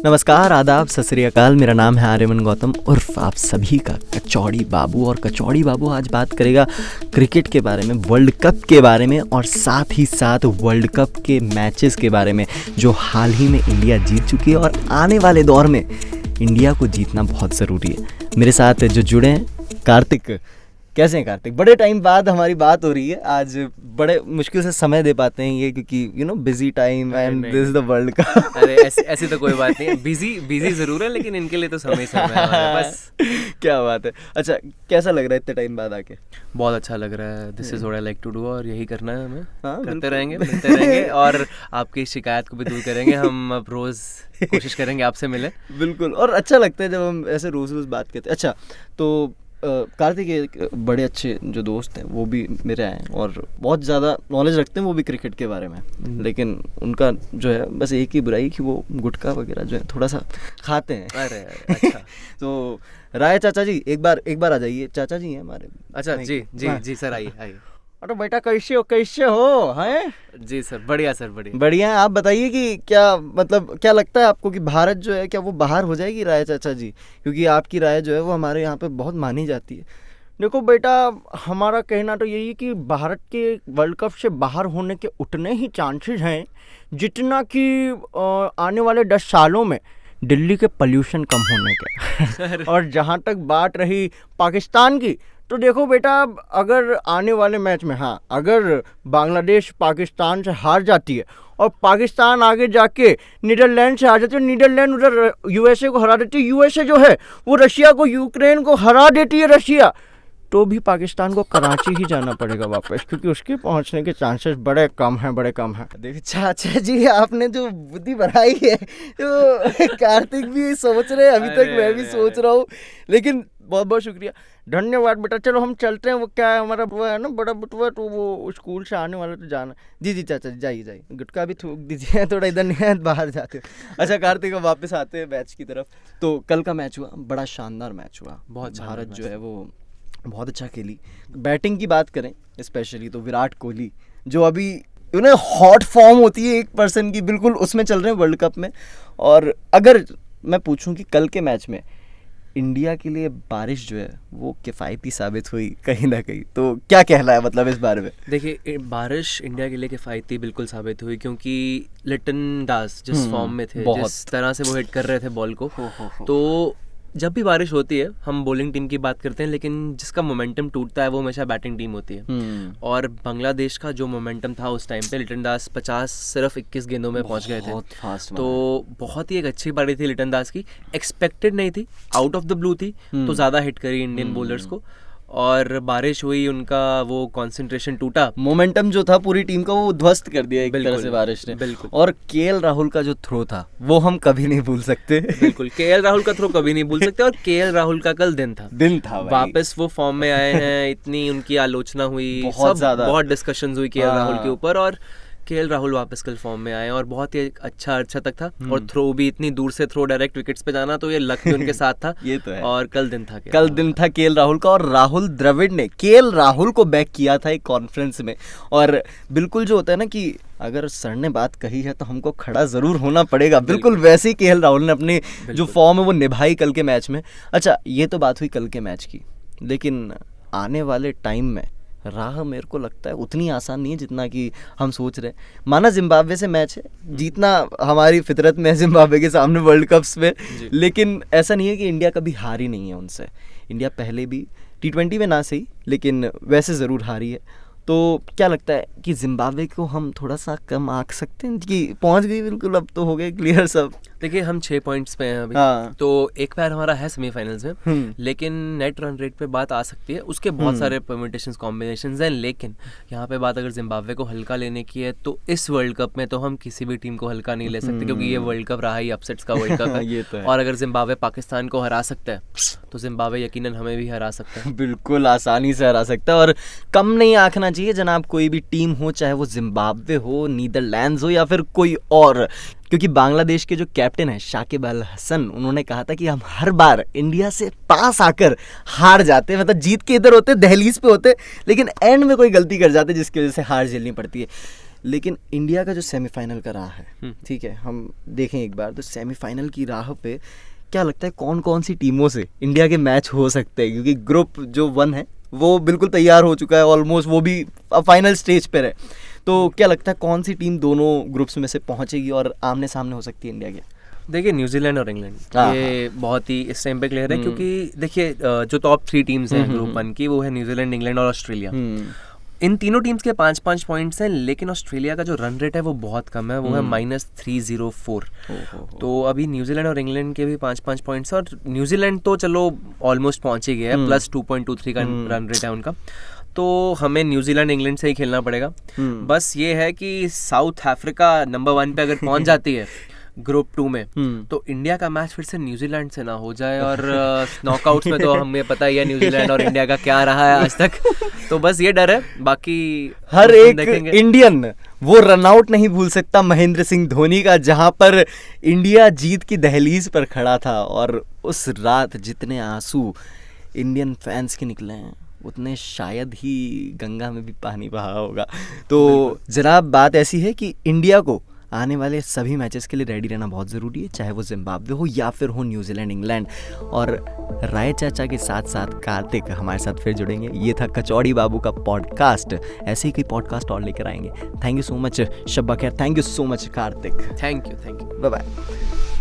नमस्कार, आदाब, सत श्री अकाल। मेरा नाम है आर्यमन गौतम उर्फ आप सभी का कचौड़ी बाबू। और कचौड़ी बाबू आज बात करेगा क्रिकेट के बारे में, वर्ल्ड कप के बारे में और साथ ही साथ वर्ल्ड कप के मैचेस के बारे में जो हाल ही में इंडिया जीत चुकी है और आने वाले दौर में इंडिया को जीतना बहुत ज़रूरी है। मेरे साथ जो जुड़े हैं कार्तिक। कैसे हैं कार्तिक? बड़े टाइम बाद हमारी बात हो रही है। आज बड़े मुश्किल से समय दे पाते हैं ये, क्योंकि busy time and this is the world cup. अरे ऐसी तो कोई बात नहीं है। बिजी जरूर है, लेकिन इनके लिए तो समय है बस। क्या बात है। अच्छा, कैसा लग रहा है इतने टाइम बाद आके? बहुत अच्छा लग रहा है। This is what I like to do और यही करना है हमें। करते रहेंगे, मिलते रहेंगे और आपकी शिकायत को भी दूर करेंगे। हम अब रोज कोशिश करेंगे आपसे मिले। बिल्कुल, और अच्छा लगता है जब हम ऐसे रोज बात करते हैं। अच्छा, तो कार्तिक एक बड़े अच्छे जो दोस्त हैं वो भी मेरे आए और बहुत ज़्यादा नॉलेज रखते हैं वो भी क्रिकेट के बारे में, लेकिन उनका जो है बस एक ही बुराई कि वो गुटखा वगैरह जो है थोड़ा सा खाते हैं। अरे अच्छा। तो राय चाचा जी, एक बार आ जाइए। चाचा जी हैं हमारे। अच्छा जी सर, आइए। अरे बेटा, कैसे हो हैं? जी सर, बढ़िया सर, बढ़िया। आप बताइए कि क्या लगता है आपको कि भारत जो है क्या वो बाहर हो जाएगी राय चाचा जी? क्योंकि आपकी राय जो है वो हमारे यहाँ पे बहुत मानी जाती है। देखो बेटा, हमारा कहना तो यही है कि भारत के वर्ल्ड कप से बाहर होने के उतने ही चांसेस हैं जितना कि आने वाले 10 सालों में दिल्ली के पोल्यूशन कम होने के। और जहाँ तक बात रही पाकिस्तान की, तो देखो बेटा, अगर आने वाले मैच में अगर बांग्लादेश पाकिस्तान से हार जाती है और पाकिस्तान आगे जाके नीदरलैंड से हार जाती है, नीदरलैंड उधर यूएसए को हरा देती है, यूएसए जो है वो रशिया को, यूक्रेन को हरा देती है रशिया, तो भी पाकिस्तान को कराची ही जाना पड़ेगा वापस, क्योंकि उसके पहुंचने के चांसेस बड़े कम हैं। देखिए चाचा जी, आपने जो बुद्धि बढ़ाई है तो कार्तिक भी सोच रहे हैं, अभी तक मैं भी सोच रहा हूँ, लेकिन बहुत बहुत शुक्रिया, धन्यवाद बेटा। चलो हम चलते हैं। वो क्या है, हमारा वो है ना बड़ा बुटवा, तो वो स्कूल से आने वाला, तो जाना। जी चाचा जी, जाइए। गुटका भी थूक दीजिए, थोड़ा इधर नहीं बाहर जाते। अच्छा कार्तिक, वापस आते हैं मैच की तरफ। तो कल का मैच हुआ, बड़ा शानदार मैच हुआ। बहुत भारत जो है वो बहुत अच्छा खेली। बैटिंग की बात करें स्पेशली तो विराट कोहली जो अभी हॉट फॉर्म होती है एक पर्सन की, बिल्कुल उसमें चल रहे हैं वर्ल्ड कप में। और अगर मैं पूछूं कि कल के मैच में इंडिया के लिए बारिश जो है वो किफ़ायती साबित हुई कहीं ना कहीं, तो क्या कहना है मतलब इस बारे में? देखिए, बारिश इंडिया के लिए किफ़ायती बिल्कुल साबित हुई, क्योंकि लिटन दास जिस फॉर्म में थे, जिस तरह से वो हिट कर रहे थे बॉल को, तो जब भी बारिश होती है, हम बॉलिंग टीम की बात करते हैं, लेकिन जिसका मोमेंटम टूटता है वो हमेशा बैटिंग टीम होती है। और बांग्लादेश का जो मोमेंटम था उस टाइम पे, लिटन दास 50 सिर्फ 21 गेंदों में पहुंच गए थे। तो बहुत ही एक अच्छी पारी थी लिटन दास की, एक्सपेक्टेड नहीं थी, आउट ऑफ द ब्लू थी, तो ज़्यादा हिट करी इंडियन बॉलर्स को। और बारिश हुई, उनका वो कंसंट्रेशन टूटा, मोमेंटम जो था पूरी टीम का वो ध्वस्त कर दिया एक तरह से बारिश ने। बिल्कुल। और केएल राहुल का जो थ्रो था वो हम कभी नहीं भूल सकते। बिल्कुल, केएल राहुल का थ्रो कभी नहीं भूल सकते। और केएल राहुल का कल दिन था वापस वो फॉर्म में आए हैं। इतनी उनकी आलोचना हुई, बहुत डिस्कशंस हुई केएल राहुल के ऊपर, और केएल राहुल वापस कल फॉर्म में आए और बहुत ही अच्छा तक था। और थ्रो भी इतनी दूर से थ्रो डायरेक्ट विकेट्स पे जाना, तो ये लक भी उनके साथ था। ये तो है। और कल दिन था केएल राहुल का। और राहुल द्रविड़ ने केएल राहुल को बैक किया था एक कॉन्फ्रेंस में। और बिल्कुल जो होता है ना कि अगर सर ने बात कही है तो हमको खड़ा जरूर होना पड़ेगा, बिल्कुल वैसे ही केएल राहुल ने अपनी जो फॉर्म है वो निभाई कल के मैच में। अच्छा, ये तो बात हुई कल के मैच की, लेकिन आने वाले टाइम में राह मेरे को लगता है उतनी आसान नहीं है जितना कि हम सोच रहे हैं। माना जिम्बाब्वे से मैच है, जीतना हमारी फितरत में है जिम्बाब्वे के सामने वर्ल्ड कप्स में, लेकिन ऐसा नहीं है कि इंडिया कभी हारी नहीं है उनसे। इंडिया पहले भी T20 में ना सही, लेकिन वैसे ज़रूर हारी है। तो क्या लगता है कि जिम्बाब्वे को हम थोड़ा सा कम आंक सकते हैं कि पहुंच गई बिल्कुल, अब तो हो गए क्लियर सब? देखिए, हम 6 पॉइंट्स पे हैं अभी। तो एक पैर हमारा है सेमीफाइनल्स में, लेकिन नेट रन रेट पे बात आ सकती है, उसके बहुत सारे परम्यूटेशंस कॉम्बिनेशंस हैं। लेकिन यहाँ पे बात अगर जिम्बाब्वे को हल्का लेने की है, तो इस वर्ल्ड कप में तो हम किसी भी टीम को हल्का नहीं ले सकते, क्योंकि ये वर्ल्ड कप रहा ही अपसेट्स का वर्ल्ड कप है। ये तो है। और अगर जिम्बाब्वे पाकिस्तान को हरा सकता है, तो जिम्बाब्वे यकीनन हमें भी हरा सकता है। बिल्कुल आसानी से हरा सकता है। और कम नहीं आंकना चाहिए जनाब, कोई भी टीम हो, चाहे वो जिम्बाब्वे हो, नीदरलैंड्स हो या फिर कोई और, क्योंकि बांग्लादेश के जो कैप्टन है शाकिब अल हसन, उन्होंने कहा था कि हम हर बार इंडिया से पास आकर हार जाते, मतलब जीत के इधर होते, दहलीज पे होते, लेकिन एंड में कोई गलती कर जाते जिसकी वजह से हार झेलनी पड़ती है। लेकिन इंडिया का जो सेमीफाइनल का रहा है, ठीक है, हम देखें एक बार तो सेमीफाइनल की राह पे क्या लगता है कौन कौन सी टीमों से इंडिया के मैच हो सकते हैं, क्योंकि ग्रुप जो 1 है वो बिल्कुल तैयार हो चुका है ऑलमोस्ट, वो भी फाइनल स्टेज पर है, तो क्या लगता है कौन सी टीम दोनों ग्रुप्स में से पहुंचेगी और आमने सामने हो सकती है इंडिया के? देखिए न्यूजीलैंड और इंग्लैंड ये बहुत ही इस टाइम पे क्लियर है, क्योंकि देखिए जो टॉप 3 टीम्स हैं ग्रुप 1 की वो है न्यूजीलैंड, इंग्लैंड और ऑस्ट्रेलिया। इन तीनों टीम्स के 5-5 पॉइंट्स हैं, लेकिन ऑस्ट्रेलिया का जो रन रेट है वो बहुत कम है, वो है -304। तो अभी न्यूजीलैंड और इंग्लैंड के भी 5-5 पॉइंट्स हैं, और न्यूजीलैंड तो चलो ऑलमोस्ट पहुंच ही गया है, +2.23 का रन रेट है उनका। तो हमें न्यूजीलैंड इंग्लैंड से ही खेलना पड़ेगा। बस ये है कि साउथ अफ्रीका नंबर 1 पे अगर पहुंच जाती है ग्रुप 2 में, तो इंडिया का मैच फिर से न्यूजीलैंड से ना हो जाए, और नॉकआउट्स में तो हमें पता ही है न्यूजीलैंड और इंडिया का क्या रहा है आज तक। तो बस ये डर है, बाकी हर एक इंडियन वो रनआउट नहीं भूल सकता महेंद्र सिंह धोनी का, जहां पर इंडिया जीत की दहलीज पर खड़ा था, और उस रात जितने आंसू इंडियन फैंस के निकले हैं उतने शायद ही गंगा में भी पानी बहा होगा। तो जनाब बात ऐसी है कि इंडिया को आने वाले सभी मैचेस के लिए रेडी रहना बहुत ज़रूरी है, चाहे वो जिम्बाब्वे हो या फिर हो न्यूजीलैंड इंग्लैंड। और राय चाचा के साथ साथ कार्तिक हमारे साथ फिर जुड़ेंगे। ये था कचौड़ी बाबू का पॉडकास्ट, ऐसे ही कई पॉडकास्ट और लेकर आएंगे। Thank you so much Shabba Khair, thank you so much Kartik, thank you, bye bye.